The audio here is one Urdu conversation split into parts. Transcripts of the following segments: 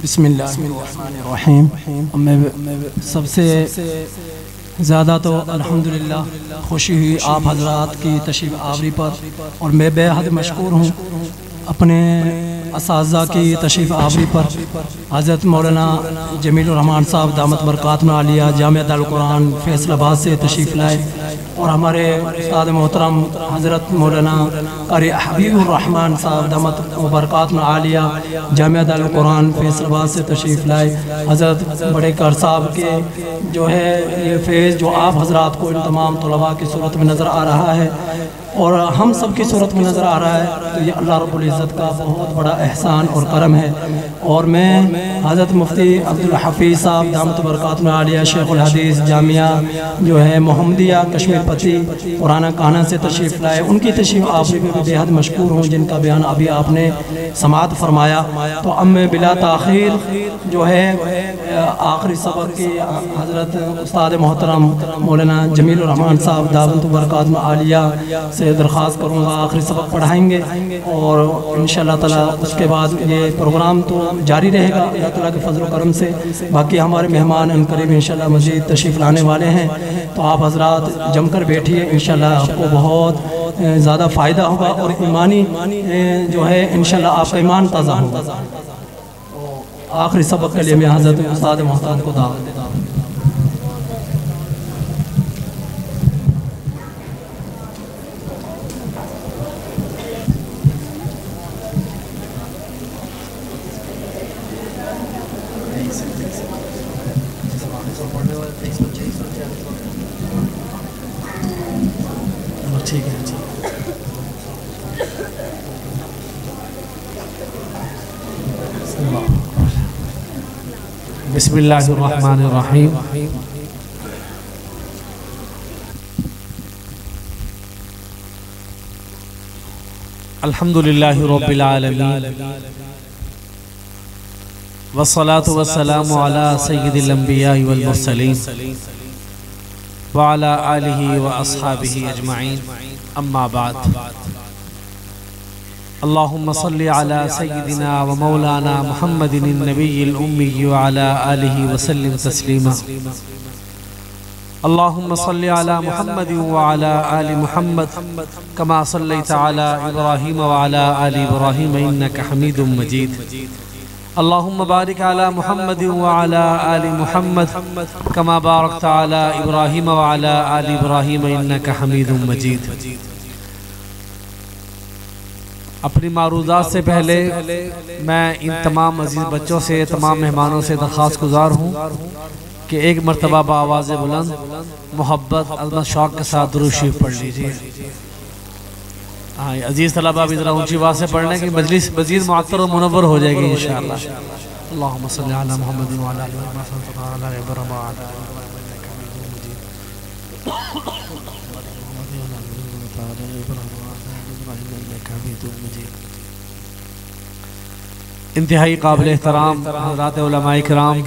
بسم اللہ الرحمن الرحیم۔ میں سب سے زیادہ تو الحمدللہ خوشی ہوئی آپ حضرات کی تشریف آوری پر، اور میں بے حد مشکور ہوں اپنے اساتذہ کی تشریف آوری پر۔ حضرت مولانا جمیل الرحمان صاحب دامت برکاتہ عالیہ جامعہ دارالقرآن فیصل آباد سے تشریف لائے، اور ہمارے استاد محترم حضرت مولانا قاری حبیب الرحمان صاحب دامت برکاتہ عالیہ جامعہ دارالقرآن فیصل آباد سے تشریف لائے۔ حضرت بڑے کار صاحب کے جو ہے یہ فیض جو آپ حضرات کو ان تمام طلباء کی صورت میں نظر آ رہا ہے اور ہم سب کی صورت میں نظر آ رہا ہے، تو یہ اللہ رب العزت کا بہت بڑا احسان اور کرم ہے۔ اور میں حضرت مفتی عبدالحفیظ صاحب دامت برکاتہ عالیہ شیخ الحدیث جامعہ جو ہے محمدیہ کشمیر پتی پرانا کانہ سے تشریف لائے، ان کی تشریف آوری میں بے حد مشکور ہوں، جن کا بیان ابھی آپ نے سماعت فرمایا۔ تو اب میں بلا تاخیر جو ہے آخری سبق کی حضرت استاد محترم مولانا جمیل الرحمان صاحب دامت برکاتہ عالیہ سے درخواست کروں گا، آخری سبق پڑھائیں گے، اور انشاءاللہ تعالیٰ اس کے بعد یہ پروگرام تو جاری رہے گا اللہ تعالیٰ کے فضل و کرم سے۔ باقی ہمارے مہمان ان قریب انشاءاللہ مزید تشریف لانے والے ہیں، تو آپ حضرات جم کر بیٹھیے، انشاءاللہ آپ کو بہت زیادہ فائدہ ہوگا، اور ایمانی جو ہے انشاءاللہ آپ کا ایمان تازہ ہوگا۔ آخری سبق کے لیے میں حضرت استاد محترم کو دعوت دیتا ہوں۔ بسم اللہ الرحمن الرحیم۔ الحمدللہ رب العالمین، والصلاة والسلام علی سید الانبیاء والمرسلین وعلی آلہ واصحابہ اجمعین، اما بعد۔ اللہم صلی علی سیدنا و مولانا محمد النبی الأمی وعلی آلہ وسلم تسلیما۔ اللہم صلی علی محمد وعلی آل محمد کما صلیت علی ابراہیم وعلی آل ابراہیم انکا حمید مجید۔ اللہم بارک علی محمد وعلی آل محمد کما بارکت علی ابراہیم وعلی آل ابراہیم انکا حمید مجید۔ اپنی معروضات سے پہلے میں ان تمام عزیز بچوں سے، تمام مہمانوں سے درخواست گزار ہوں کہ ایک مرتبہ بآواز بلند محبت عظمت شوق کے ساتھ درود شریف پڑھ لیجئے۔ عزیز طلبہ بھی ذرا اونچی آواز سے پڑھنے کی مجلس مزید معطر و منور ہو جائے گی انشاءاللہ۔ اللہم صلی علی محمد وعلی آل محمد۔ انتہائی قابل احترام حضرات علماء کرام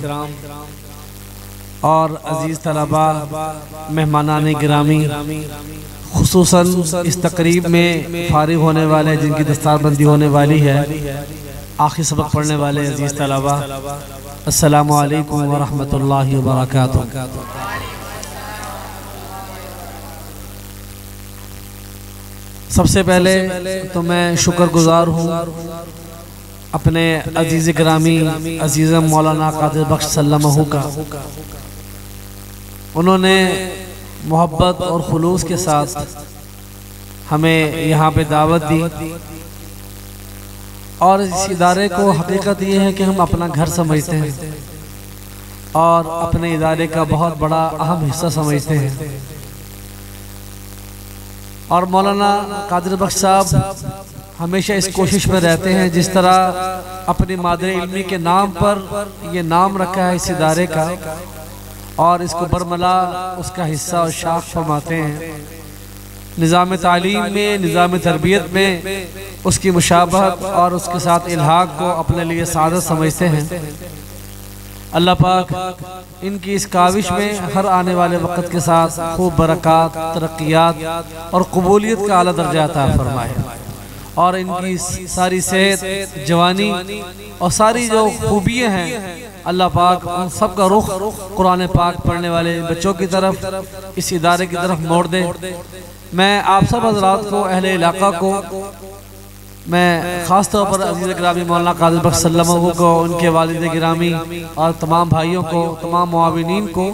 اور عزیز طلباء مہمانان گرامی، خصوصاً اس تقریب میں فارغ ہونے والے جن کی دستار بندی ہونے والی ہے، آخری سبق پڑھنے والے عزیز طلباء، السلام علیکم ورحمۃ اللہ وبرکاتہ۔ سب سے پہلے تو میں شکر گزار ہوں اپنے عزیز گرامی عزیزم مولانا قادر بخش سلمہ کا۔ انہوں نے محبت اور خلوص کے ساتھ ہمیں یہاں پہ دعوت دی، اور اس ادارے کو حقیقت یہ ہے کہ ہم اپنا گھر سمجھتے ہیں اور اپنے ادارے کا بہت بڑا اہم حصہ سمجھتے ہیں۔ اور مولانا قادر بخش صاحب ہمیشہ اس کوشش میں رہتے ہیں، جس طرح اپنی مادر علمی کے نام پر یہ نام رکھا ہے اس ادارے کا، اور اس کو برملا اس کا حصہ اور شاخ فرماتے ہیں۔ نظام تعلیم میں، نظام تربیت میں اس کی مشابہت اور اس کے ساتھ الحاق کو اپنے لیے سعادت سمجھتے ہیں۔ اللہ پاک ان کی اس کاوش میں ہر آنے والے وقت کے ساتھ خوب برکات، ترقیات اور قبولیت کا اعلیٰ درجہ عطا فرمائے، اور ان کی ساری صحت، جوانی اور ساری جو خوبیاں ہیں، اللہ پاک ان سب کا رخ قرآن پاک پڑھنے والے بچوں کی طرف، اس ادارے کی طرف موڑ دے۔ میں آپ سب حضرات کو، اہل علاقہ کو، میں خاص طور پر عزیز گرامی مولانا قادر بخش سلمہ کو، ان کے والد گرامی اور تمام بھائیوں کو، تمام معاونین کو،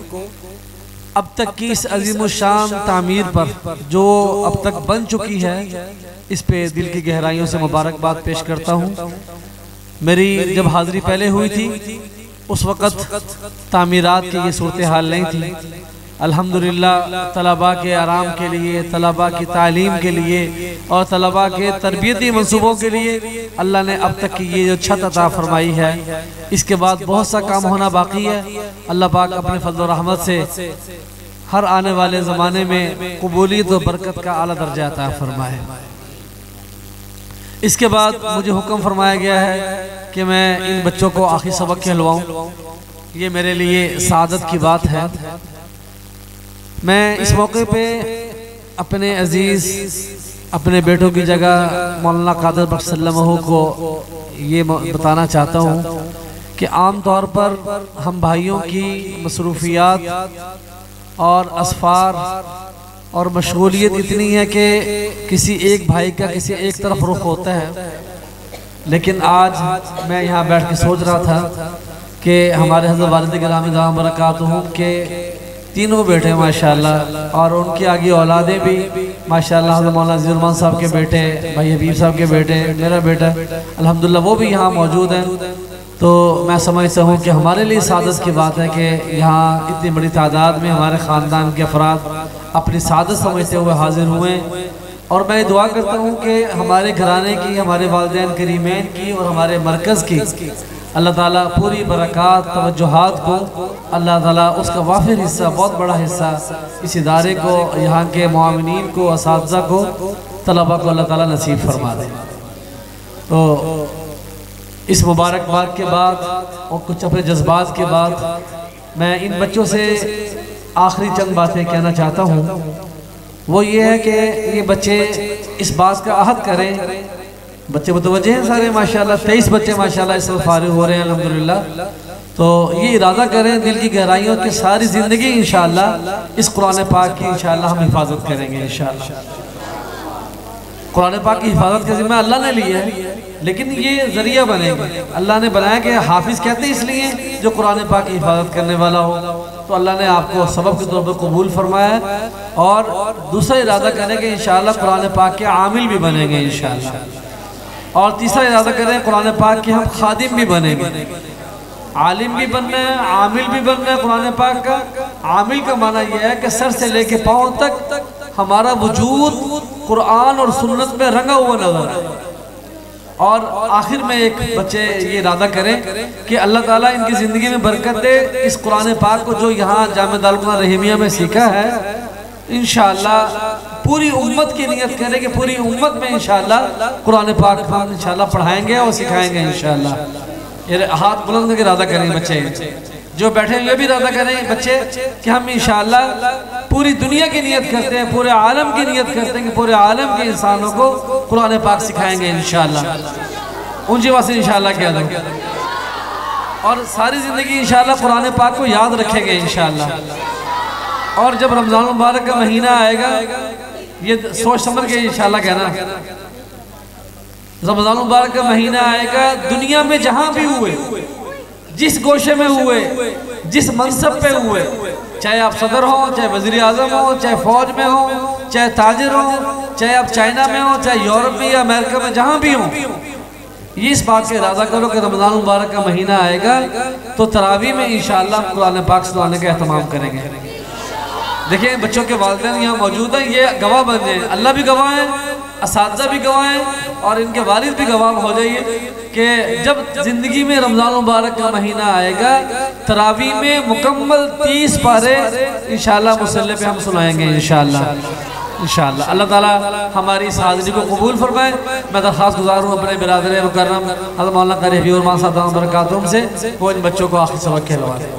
اب تک کی اس عظیم الشان تعمیر پر جو اب تک بن چکی ہے، اس پہ دل کی گہرائیوں سے مبارکباد پیش کرتا ہوں۔ میری جب حاضری پہلے ہوئی تھی اس وقت تعمیرات کی یہ صورتحال نہیں تھی۔ الحمدللہ طلباء کے آرام کے لیے، طلباء کی تعلیم کے لیے اور طلباء کے تربیتی منصوبوں کے لیے اللہ نے اب تک کی یہ جو چھت عطا فرمائی ہے۔ اس کے بعد بہت سا کام ہونا باقی ہے۔ اللہ پاک اپنے فضل و رحمت سے ہر آنے والے زمانے میں قبولیت و برکت کا اعلیٰ درجہ عطا فرمائے۔ اس کے بعد مجھے حکم فرمایا گیا ہے کہ میں ان بچوں کو آخری سبق کھلواؤں۔ یہ میرے لیے سعادت کی بات ہے۔ میں اس موقع پہ اپنے عزیز، اپنے بیٹوں کی جگہ مولانا قادر بخش سلمہ کو یہ بتانا چاہتا ہوں کہ عام طور پر ہم بھائیوں کی مصروفیات اور اسفار اور مشغولیت اتنی ہے کہ کسی ایک بھائی کا کسی ایک طرف رخ ہوتا ہے، لیکن آج میں یہاں بیٹھ کے سوچ رہا تھا کہ ہمارے حضرت والد گرامی دامت برکاتہم کے تینوں بیٹے ماشاءاللہ، اور ان کی آگے اولادیں بھی ماشاءاللہ، حضرت مولانا عزیز الرحمان صاحب کے بیٹے، بھائی حبیب صاحب کے بیٹے، میرا بیٹا الحمدللہ وہ بھی یہاں موجود ہیں۔ تو میں سمجھتا ہوں کہ ہمارے لیے سعادت کی بات ہے کہ یہاں اتنی بڑی تعداد میں ہمارے خاندان کے افراد اپنی سعادت سمجھتے ہوئے حاضر ہوئے، اور میں دعا کرتا ہوں کہ ہمارے گھرانے کی، ہمارے والدین کریمین کی اور ہمارے مرکز کی اللہ تعالیٰ پوری برکات، توجہات کو اللہ تعالیٰ اس کا وافر حصہ، بہت بڑا حصہ اس ادارے کو، یہاں کے معاونین کو، اساتذہ کو، طلباء کو اللہ تعالیٰ نصیب فرما دے۔ تو اس مبارکباد کے بعد اور کچھ اپنے جذبات کے بعد میں ان بچوں سے آخری چند باتیں کہنا چاہتا ہوں۔ وہ یہ ہے کہ یہ بچے اس بات کا عہد کریں، بچے متوجہ ہیں سارے ماشاءاللہ، 23 بچے ماشاءاللہ اس وقت فارغ ہو رہے ہیں الحمدللہ، تو یہ ارادہ کریں دل کی گہرائیوں کہ ساری زندگی انشاءاللہ اس قرآن پاک کی انشاءاللہ ہم حفاظت کریں گے انشاءاللہ۔ قرآن پاک کی حفاظت کا ذمہ اللہ نے لیا ہے، لیکن یہ ذریعہ بنے گا۔ اللہ نے بنایا کہ حافظ کہتے ہیں اس لیے جو قرآن پاک کی حفاظت کرنے والا ہو، تو اللہ نے آپ کو سبب کے طور پر قبول فرمایا ہے، اور دوسرا ارادہ کریں کہ انشاءاللہ قرآن پاک کے عامل بھی بنیں گے انشاءاللہ، اور تیسرا ارادہ کریں قرآن پاک کے ہم خادم بھی بنیں گے۔ عالم بھی بننا ہے، عامل بھی بننا ہے قرآن پاک کا۔ عامل کا معنی یہ ہے کہ سر سے لے کے پاؤں تک ہمارا وجود قرآن اور سنت میں رنگا ہوا نظر ہے۔ اور آخر میں ایک بچے یہ ارادہ کریں کہ اللہ تعالیٰ ان کی زندگی میں برکت دے، اس قرآن پاک کو جو یہاں جامعہ دارالقرآن رحیمیہ میں سیکھا ہے انشاءاللہ پوری امت کی نیت کرے کہ پوری امت میں انشاءاللہ قرآن پاک ہم انشاءاللہ پڑھائیں گے اور سکھائیں گے انشاءاللہ۔ یہ ہاتھ بلند کر کے ارادہ کریں بچے، جو بیٹھے ہیں یہ بھی ارادہ کریں بچے کہ ہم انشاءاللہ پوری دنیا کی نیت کرتے ہیں، پورے عالم کی نیت کرتے ہیں کہ پورے عالم کے انسانوں کو قرآن پاک سکھائیں گے انشاءاللہ۔ اونچی آواز سے انشاءاللہ کہہ دو، اور ساری زندگی انشاءاللہ قرآن پاک کو یاد رکھیں گے انشاءاللہ۔ اور جب رمضان مبارک کا مہینہ آئے گا، یہ سوچ سمجھ کے انشاءاللہ کہنا، رمضان مبارک کا مہینہ آئے گا، دنیا میں جہاں بھی ہوئے، جس گوشے میں ہوئے، جس منصب پہ ہوئے، چاہے آپ صدر ہوں، چاہے وزیر اعظم ہوں، چاہے فوج میں ہوں، چاہے تاجر ہوں، چاہے آپ چائنا میں ہوں، چاہے یورپ میں یا امریکہ میں، جہاں بھی ہوں، یہ اس بات کا ارادہ کرو کہ رمضان مبارک کا مہینہ آئے گا تو تراویح میں انشاءاللہ قرآن پاک سنانے کا اہتمام کریں گے۔ دیکھیں بچوں کے والدین یہاں موجود ہیں، یہ گواہ بن جائیں، اللہ بھی گواہ ہیں، اساتذہ بھی گواہ ہیں، اور ان کے والد بھی گواہ ہو جائیے کہ جب زندگی میں رمضان مبارک کا مہینہ آئے گا تراویح میں مکمل 30 پارے انشاءاللہ مصلی پہ ہم سنائیں گے انشاءاللہ۔ اللہ تعالیٰ ہماری اس حاضری کو قبول فرمائے۔ میں درخواست گزار ہوں اپنے برادر مکرم حضرت مولانا قاری حبیب الرحمان صاحب برکاتہم سے وہ ان بچوں کو آخری سبق کھلوا دیں۔